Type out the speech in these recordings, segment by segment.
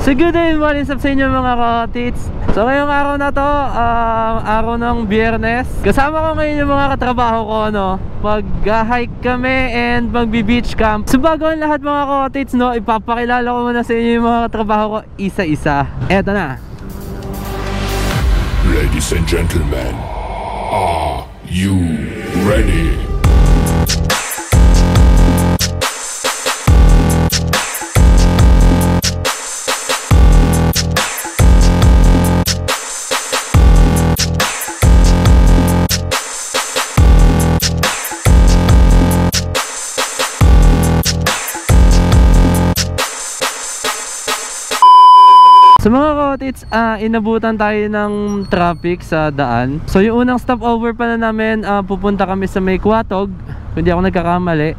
So good day, what is up sa inyo mga ka-tits? So ngayong araw na to, araw ng Biyernes. Kasama ko ngayon yung mga katrabaho ko, no? Mag-hike kami and magbi-beach camp. So bago ang lahat mga ka-tits, no? Ipapakilala ko muna sa inyo yung mga katrabaho ko isa-isa. Eto na. Ladies and gentlemen, are you ready? Sa mga ka-tits, inabutan tayo ng traffic sa daan. So yung unang stopover pala namin, pupunta kami sa May Quatog, kung di ako nagkakamali.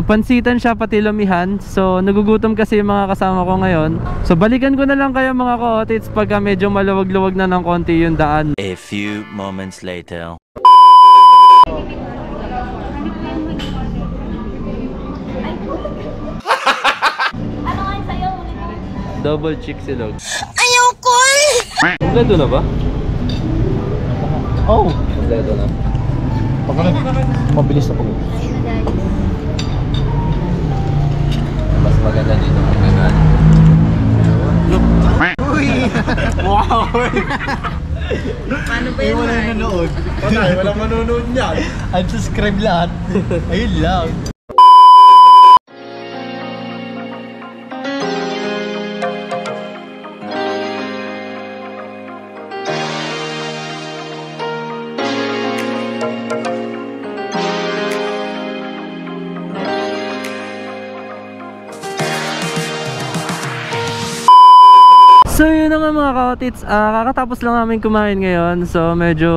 Pansitan siya pati Lumihan. So nagugutom kasi yung mga kasama ko ngayon. So balikan ko na lang kayo mga ka-tits pagka medyo maluwag-luwag na ng konti yung daan. A few moments later. Double chick silog. Ayaw ko eh! Kompleto na ba? Oh! Kompleto na. Baka mabilis na pag Mas maganda dito kung gano'n. Uy! Wow! Paano ba yun? Walang nanonood. Walang manonood niyan. Unsubscribe lahat. Ayun lang. So yun na nga mga ka-tits, kakatapos lang namin kumain ngayon. So medyo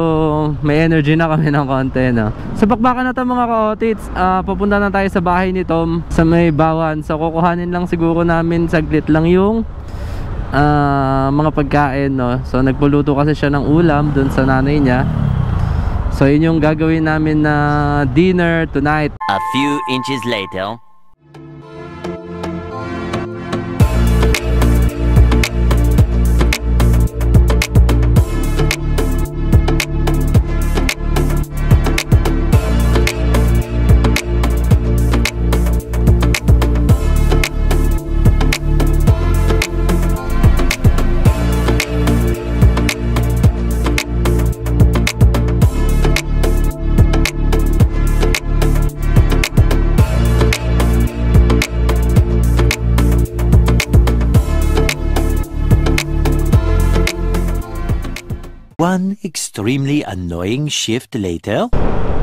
may energy na kami ng konti, no? Sa bakbakan na to mga ka-tits, papunta na tayo sa bahay ni Tom sa May Bawan. So kukuhanin lang siguro namin saglit lang yung mga pagkain, no? So nagpuluto kasi siya ng ulam dun sa nanay niya. So yun yung gagawin namin na dinner tonight. A few inches later. One extremely annoying shift later.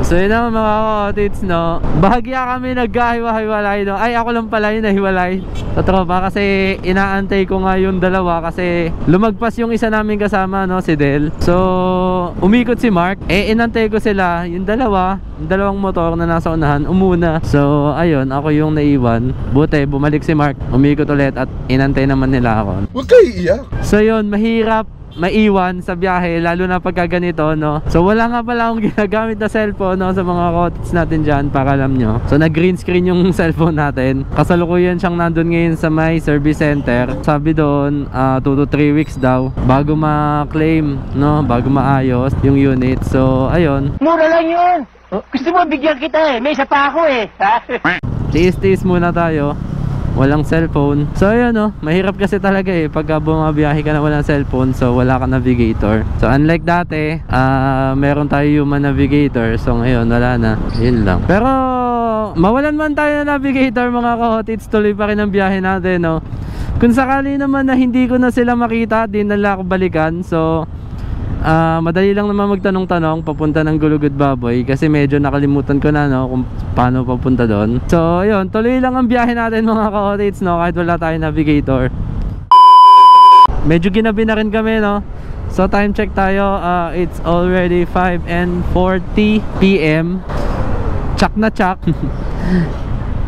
So yun naman mga ka-tits, no? Bahagya kami nagkahiwa-hiwalay, no? Ay ako lang pala yung nahiwalay sa tropa kasi inaantay ko nga yung dalawa kasi lumagpas yung isa namin kasama, no? Si Del. So umikot si Mark, inantay ko sila, yung dalawang motor na nasa unahan umuna. So ayun, ako yung naiwan. Buti bumalik si Mark, umikot ulit at inantay naman nila ako. Huwag kayo iiyak. So yun, mahirap maiwan sa biyahe lalo na pagka ganito, no? So wala nga pala akong ginagamit na cellphone, no, sa mga ka-tits natin dyan, para alam nyo. So nag green screen yung cellphone natin. Kasalukuyan siyang nandun ngayon sa may service center. Sabi doon 2 to 3 weeks daw bago ma-claim, no, bago maayos yung unit. So ayun, Mura lang yun. Gusto mo bigyan kita eh. May isa pa ako eh. tiis-tiis muna tayo. Walang cellphone. So ayun, no, mahirap kasi talaga eh pagka bumabiyahe ka na walang cellphone. So wala ka navigator. So unlike dati, meron tayo human navigator. So ngayon wala na. Yun lang. Pero mawalan man tayo na navigator mga ka-tits, tuloy pa rin ang biyahe natin, no. Kung sakali naman na hindi ko na sila makita, di na lang ako balikan. So madali lang naman magtanong-tanong papunta ng Gulugod Baboy kasi medyo nakalimutan ko na, no, kung paano papunta doon. So ayun, tuloy lang ang biyahe natin mga ka-tits, no, kahit wala tayong navigator. Medyo ginabi na rin kami, no. So time check tayo, it's already 5:40 PM. Tsak na tsak.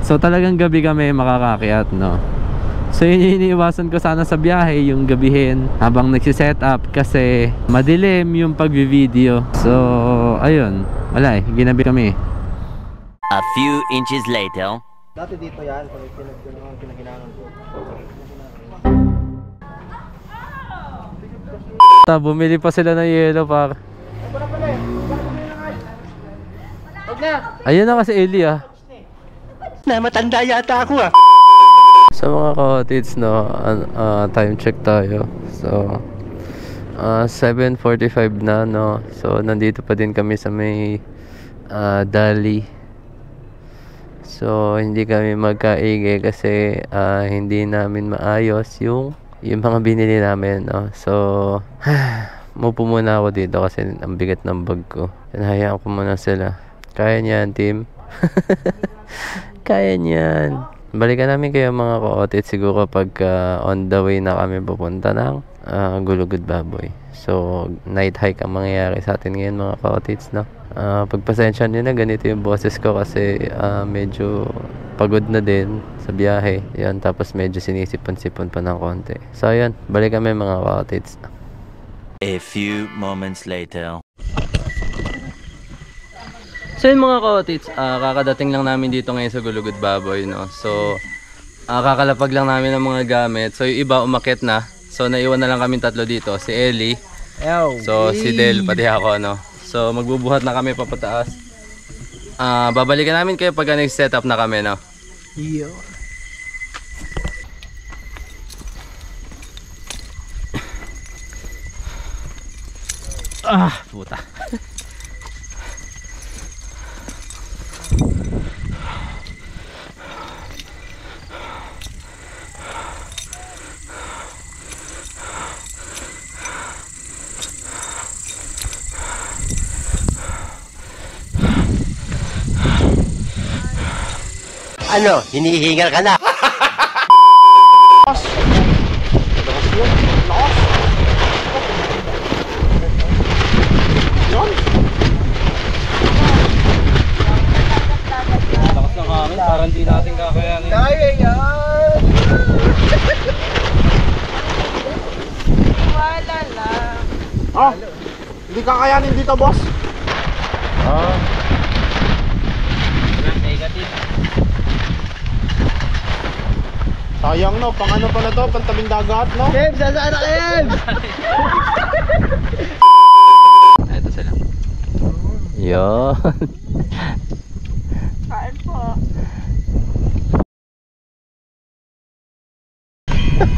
So talagang gabi kami makakakyat, no. So yun yung iniiwasan ko sana sa biyahe, yung gabihin habang nagsiset up kasi madilim yung pagbi-video. So ayun, wala eh, ginabi kami. A few inches later. Dati dito yan, pag pinagdunang ko. Bumili pa sila ng yelo par. Ayun na kasi Eli ah. Na matanda yata ako ah. Sa mga ka-otits no, time check tayo. So 7:45 na no. So nandito pa din kami sa may Dali. So hindi kami magkaigi kasi hindi namin maayos yung mga binili namin no. So mupo muna ako dito kasi ang bigat ng bag ko. Hinahayaan ko muna sila. Kaya niyan team. Kaya niyan. Balikan namin kayo mga ka-otits siguro pag on the way na kami pupunta ng Gulugod Baboy. So night hike ang mangyayari sa atin ngayon mga ka-otits no. Pagpasensya nyo na ganito yung boses ko kasi medyo pagod na din sa biyahe. Yan, tapos medyo sinisipon-sipon pa ng konti. So ayun, balik kami mga ka-otits. A few moments later. So yun mga ka-otits, kakadating lang namin dito ngayon sa Gulugod Baboy no. So kakalapag lang namin ng mga gamit. So yung iba umakyat na. So naiwan na lang kami tatlo dito, si Ellie. So si Del pati ako no. So magbubuhat na kami papataas. Babalikan namin kayo pag nag-set up na kami no. Iyo. Puta. Ano, hinihingal ka na? Lakas ng hangin, parang di natin kakayanin. Kaya yan! Wala lang. Ah, hindi kakayanin dito, boss. Sayang no, pang ano pala to, pang tabing dagat no? Kev, sasaan na Kev? Ito sila. Yun. Kain po.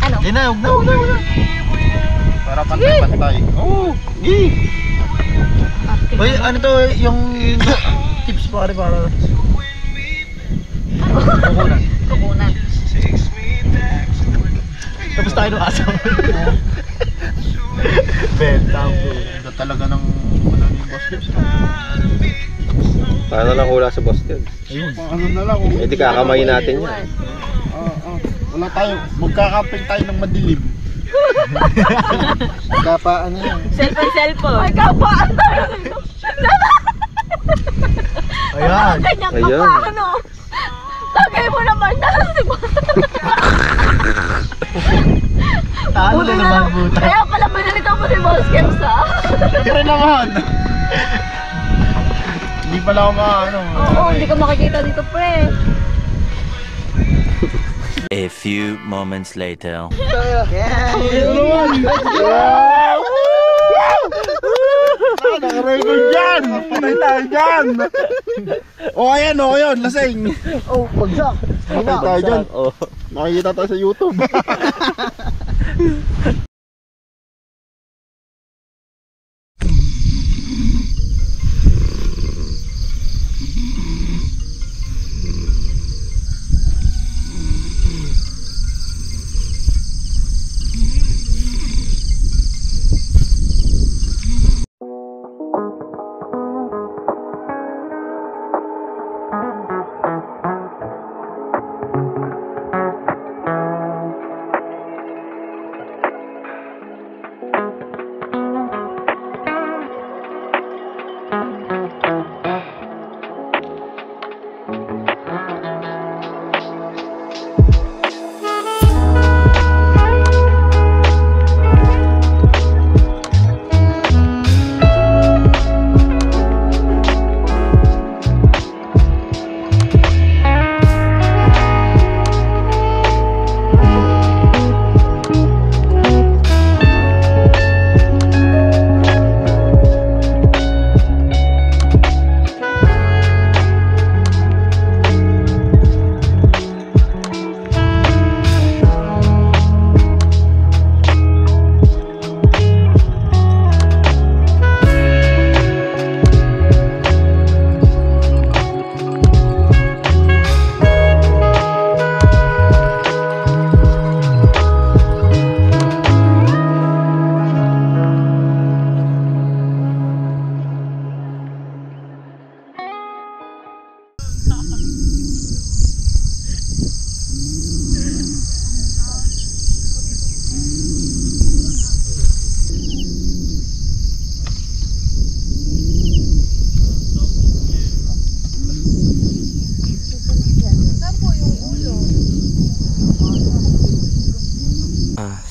Ano? Hindi na, huwag na. Para pantay-pantay. Oo, gi! Uy, ano to, yung tips pare para... Kukunan. Kukunan. Tapos tayo ng asaw. Benta po. Ito talaga ng ano ni Boss Tips. Paano lang hula sa boss yun? Ayun. Ano na lang. Hindi kakamayin natin yan. Wala tayo. Magkakamping tayo ng madilim. Magkapa ano yan. Cellphone. Ay, kapaan tayo. Ayan. Kanyang Ayan. kapaan, no? Tagay mo naman na. Talo na naman buta. Kaya pala binalitan mo si Boss Kems, ha? Pero naman. Hindi pala ako ano. Oo, hindi ka makikita dito, pre. A few moments later. Naka-record dyan! Patay tayo dyan! O ayan o, yun, lasing! Oh, bagsak! Patay tayo dyan! Nakikita tayo sa YouTube!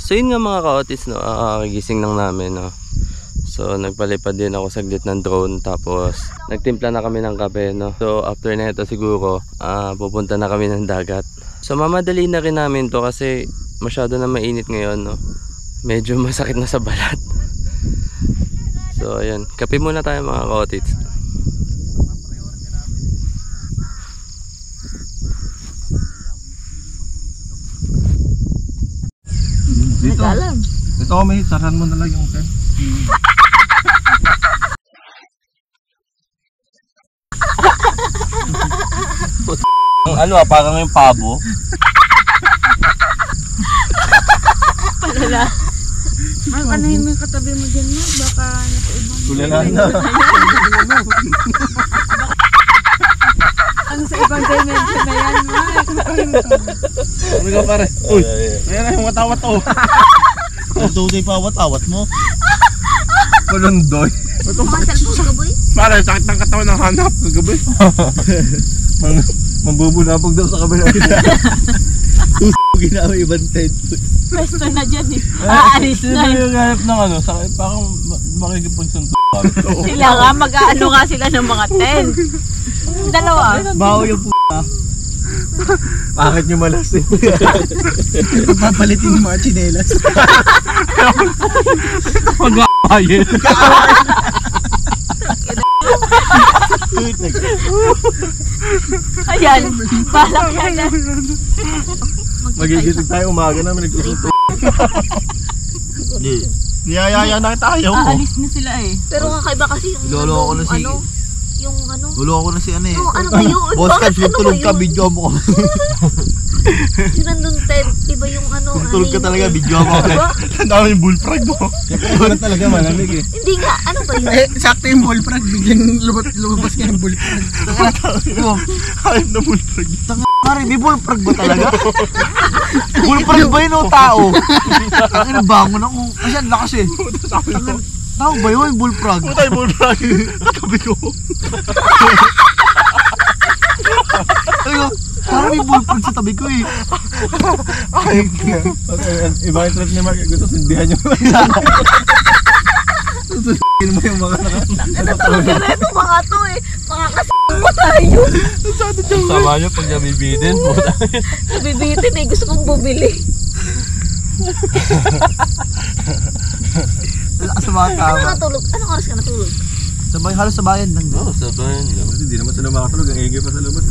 So yun nga mga ka-otis, no, kagising lang namin, no. So nagpalipad din ako saglit ng drone, tapos nagtimpla na kami ng kape, no. So after na ito siguro pupunta na kami ng dagat. So mamadali na rin namin to kasi masyado na mainit ngayon, no. Medyo masakit na sa balat. So ayan, kape muna tayo mga ka-otis. Dito. Ito may saran mo na lang yung pen. Ano parang yung pabo. Palala. Ano yung katabi mo dyan mo? Baka nasa ibang... Tulanan na. Ano sa ibang dimension na yan, Mark? Ano ka pare? Uy, ayan na yung watawat to. Ang tutoy pa watawat mo. Malundoy. Makasalpos ka, boy? Pare, sakit ng katawan ng hanap kagabi. Mambubulabog daw sa kabila. Ginawa ibang tent. Pwesto na dyan eh. Aalis na Sino yung hanap ng ano? Parang makikipagsunto. sila nga. Mag-aano nga sila ng mga tent. Dalawa. Baho yung p***a. Bakit nyo malasin? Papalitin yung mga chinelas. Mag-aayin. Ayan. Balak yan na. Magigising tayo umaga namin nagsusunto. Niyayaya na tayo. Aalis na sila eh. Pero kakaiba kasi yung Lolo ko na si... yung ano. Lolo ko na si ano eh. Yung ano ba yun? Boss Bakit Cubs, tulog ano ka, ba yun? video mo ko. Yung nandun tent, iba yung ano. Tulog ka talaga, video mo ko. Diba? Tanda mo yung bullfrog mo. Ano talaga malamig eh. Hindi nga, ano ba yun? Sakto yung bullfrog, biglang lumabas ka ng bullfrog. Hayop na bullfrog. Pare, may bullfrog ba talaga? Bullfrog ba yun o tao? Ano, bangon ako. Kasi ang lakas eh. Tao ba yun, bullfrog? Puta yung bullfrog. Katabi ko. Ayun, parang may bullfrog sa tabi ko eh. Ayun nga. Iba yung trip ni Mark, gusto sindihan nyo. Susunod mo yung mga Ito mga to eh. Makakasama mo tayo. Sama nyo pag nabibitin. Nabibitin eh. Gusto mong bumili. sa mga Ano tama. natulog? Anong oras ka natulog? Sabay, halos sa bayan lang. Oo, sabayan lang. Hindi naman sila makatulog, ang ingay pa sa labas.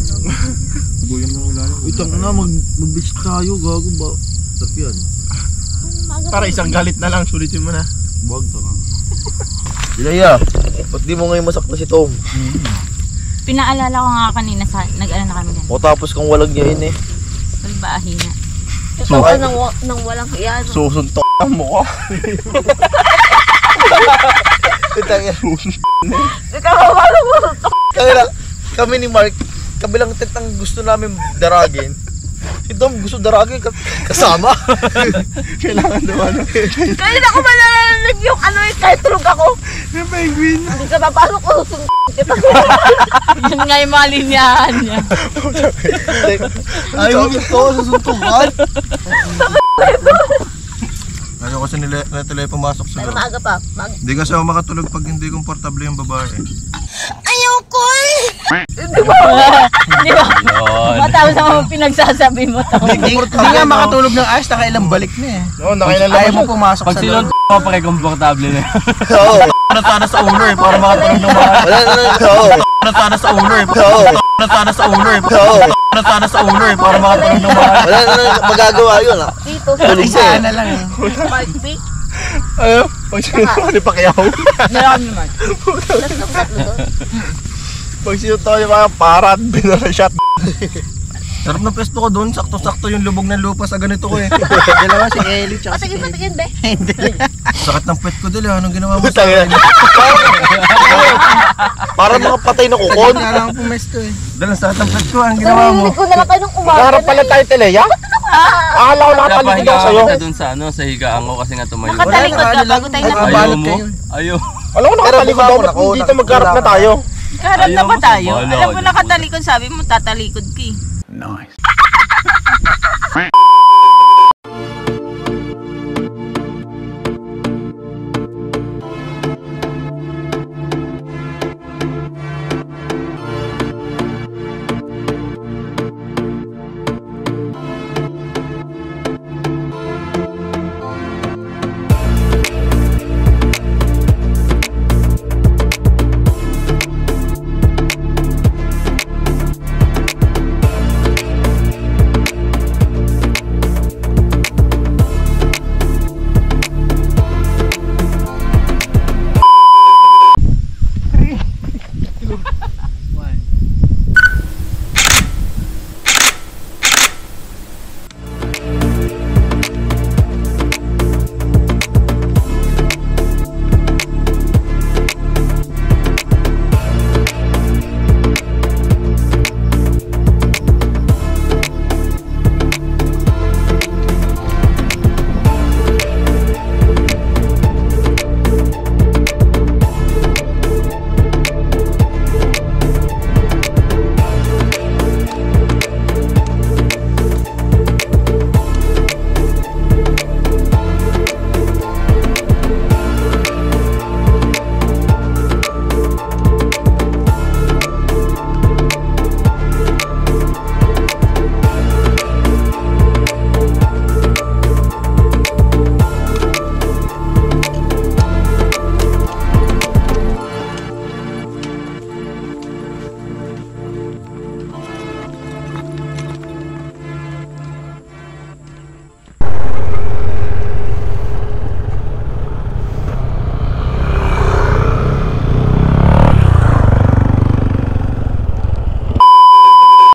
Buyang na ulan. Itang na, mag-beach tayo, gago ba? Sarap yan. Para isang galit na lang, sulitin mo na. Buwag to ka. Ilaya, ba't di mo ngayon masakta si Tom? Pinaalala ko nga kanina sa nag-ano na kami ganun. O tapos kung walang yain eh. Salbahe nga. So, Ikaw nang walang hiya. No? Susuntok ang mukha. Ikaw walang mo. Kami ni Mark, kabilang tent ang gusto namin daragin. Si Tom gusto daragin kasama. Kailangan naman. Kaya na ko mananalig yung ano eh. Kahit tulog ako. Yung penguin. Hindi ka papasok ko. Kita. Yun nga yung mga linyahan niya. Ayaw mo ito, susuntukan. Ayaw kasi nila pumasok sa Pero loob. maaga pa. Hindi kasi ako makatulog pag hindi komportable yung babae. Ayaw ko eh! Di ba? Matapos naman pinagsasabi mo to. Hindi nga makatulog ng ayos, nakailang balik na eh. Oo, nakailang ayaw mo pumasok Pag sa silon loob. ko, pare komportable na. Oo. Natana sa ulo eh, para makatulog ng babae. Wala na lang. Oo. Natana sa ulo eh. Oo. Natana sa ulo eh. Oo. Natana sa ulo eh, para makatulog ng babae. Wala na lang magagawa yun ah. Dito sa Isa na lang eh. Park Peak. Ano? Pag sinuto ni Pacquiao. Meron naman. Tatlo doon. Pag sinuto ni Pacquiao, parang binarashot. Sarap ng pesto ko doon, sakto-sakto yung lubog ng lupa sa ganito ko eh. Dalawa si Ellie tsaka si Patingin, be. sakit ng pet ko dili, anong ginawa mo sa akin? Parang mga patay na kukon. Kailangan pumesto eh. Dala sakit ng pet ko, anong ginawa mo? Narinig ko na lang kayo nung umaga. Harap pala tayo teleya? Akala ko nakatalikod ako sa'yo. Doon sa ano, sa higaan ko kasi nga tumayo. Nakatalikod ka bago tayo Ayaw Nakabalot mo? kayo. Ayaw. Alam ko nakatalikod ako, ba't dito magkarap na tayo? Kaharap na ba tayo? Ayaw mo. Alam mo nakatalikod, sabi mo tatalikod ka eh. Nice.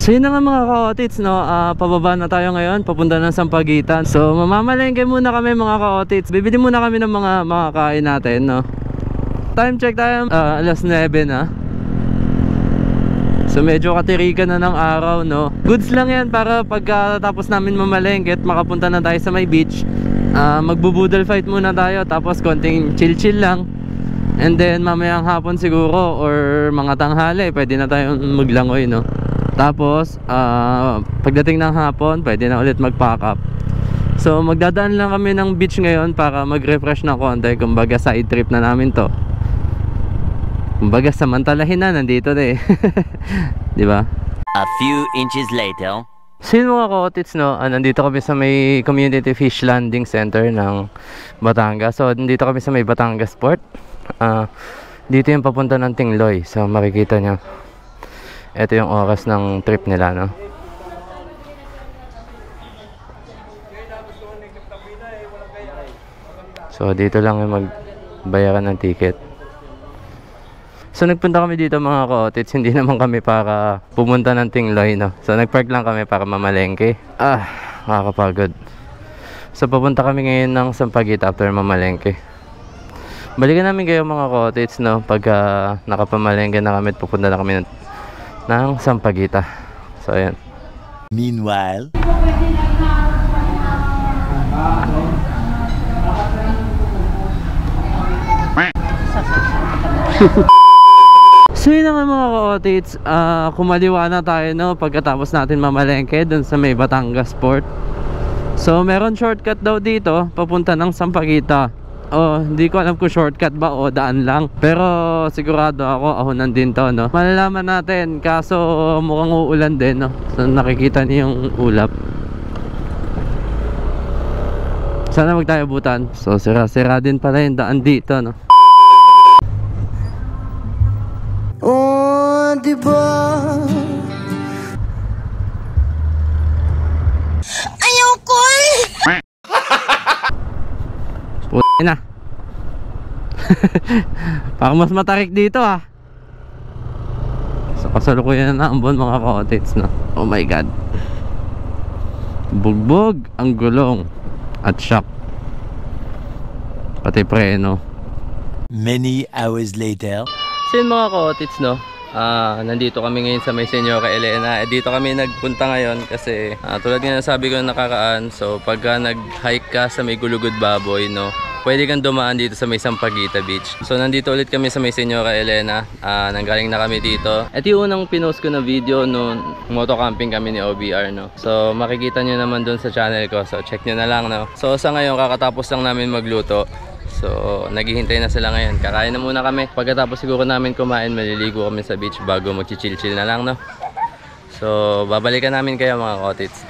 So yun na nga mga ka-otits, no? Pababa na tayo ngayon, papunta ng Sampaguitan. So mamamalengke muna kami mga ka-otits. Bibili muna kami ng mga makakain natin, no? Time check tayo, alas 9 na. So medyo katirikan na ng araw, no? Goods lang yan para pagkatapos namin mamalengke at makapunta na tayo sa may beach, magbubudal fight muna tayo, tapos konting chill-chill lang. And then mamayang hapon siguro or mga tanghali, pwede na tayong maglangoy, no? Tapos pagdating ng hapon, pwede na ulit mag-pack up. So magdadaan lang kami ng beach ngayon para mag-refresh ng konti. Kumbaga side trip na namin to. Kumbaga samantalahin na, nandito na eh. Diba? A few inches later. So yun mga ka-otits, no? Nandito kami sa may Community Fish Landing Center ng Batangas. So nandito kami sa may Batangas Port. Dito yung papunta ng Tingloy. So makikita nyo, ito yung oras ng trip nila, no? So dito lang yung magbayaran ng ticket. So nagpunta kami dito mga ka-otits, hindi naman kami para pumunta ng Tingloy, no? So nagpark lang kami para mamalengke. Nakakapagod. So papunta kami ngayon ng Sampaguita after mamalengke. Balikan namin kayo mga ka-otits, no? Pagka nakapamalengke na kami at pupunta na kami ng Sampaguita. So ayan. Meanwhile, so yun na nga mga ka-otits, kumaliwa na tayo, no? Pagkatapos natin mamalengke dun sa may Batangas Port. So meron shortcut daw dito papunta ng Sampaguita. Hindi ko alam kung shortcut ba o daan lang, pero sigurado ako ahonan din to, no? Malalaman natin, kaso mukhang uulan din, no? So nakikita niyo yung ulap. Sana wag tayo abutan. So sira-sira din pala yung daan dito, no? Oh, diba? Ayoko eh! Puti na. Parang mas matarik dito, ah. So kasalukuyan na ambon mga ka-otits, no? Oh my god. Bugbog ang gulong at shock, pati preno. many hours later. So yun mga ka-otits, no? Nandito kami ngayon sa may Senyora Elena. Dito kami nagpunta ngayon kasi tulad nga nasabi ko nakaraan, so pagka nag-hike ka sa may Gulugod Baboy, no, pwede kang dumaan dito sa may Sampaguita Beach. So nandito ulit kami sa may Senyora Elena. Nanggaling na kami dito. Ito yung unang pinost ko na video noon, motocamping kami ni OBR, no. So makikita nyo naman dun sa channel ko. So check nyo na lang, no. So sa ngayon kakatapos lang namin magluto. So naghihintay na sila ngayon. Kakain na muna kami. Pagkatapos siguro namin kumain, maliligo kami sa beach bago mag-chill-chill na lang, no. So babalikan namin kayo mga ka-otits.